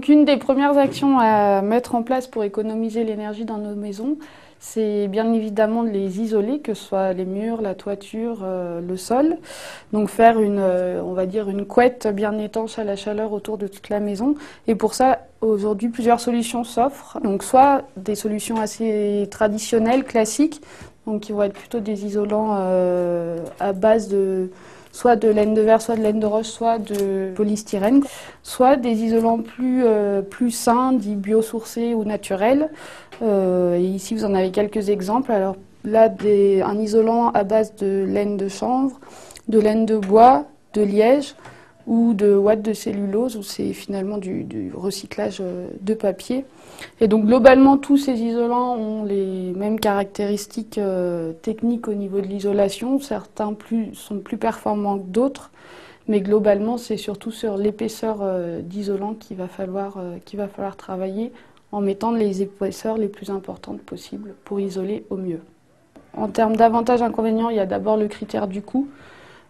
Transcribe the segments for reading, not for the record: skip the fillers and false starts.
Une des premières actions à mettre en place pour économiser l'énergie dans nos maisons, c'est bien évidemment de les isoler, que ce soit les murs, la toiture, le sol. Donc faire on va dire une couette bien étanche à la chaleur autour de toute la maison. Et pour ça, aujourd'hui, plusieurs solutions s'offrent. Donc soit des solutions assez traditionnelles, classiques, donc qui vont être plutôt des isolants à base de soit de laine de verre, soit de laine de roche, soit de polystyrène, soit des isolants plus sains, dits biosourcés ou naturels. Et ici, vous en avez quelques exemples. Alors là, un isolant à base de laine de chanvre, de laine de bois, de liège ou de ouate de cellulose, où c'est finalement du recyclage de papier. Et donc globalement, tous ces isolants ont les mêmes caractéristiques techniques au niveau de l'isolation. Certains sont plus performants que d'autres, mais globalement, c'est surtout sur l'épaisseur d'isolant qu'il va falloir travailler en mettant les épaisseurs les plus importantes possibles pour isoler au mieux. En termes d'avantages et inconvénients, il y a d'abord le critère du coût.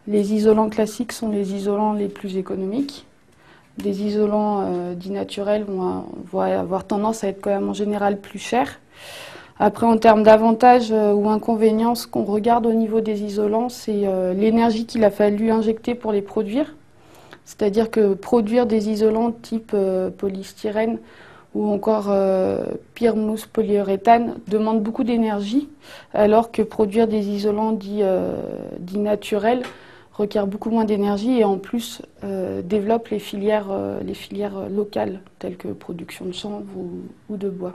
Les isolants classiques sont les isolants les plus économiques. Des isolants dits naturels vont avoir tendance à être quand même en général plus chers. Après, en termes d'avantages ou inconvénients, ce qu'on regarde au niveau des isolants, c'est l'énergie qu'il a fallu injecter pour les produire. C'est-à-dire que produire des isolants type polystyrène ou encore pire mousse polyuréthane demande beaucoup d'énergie, alors que produire des isolants dits naturels requiert beaucoup moins d'énergie et en plus développe les filières locales, telles que production de chanvre ou de bois.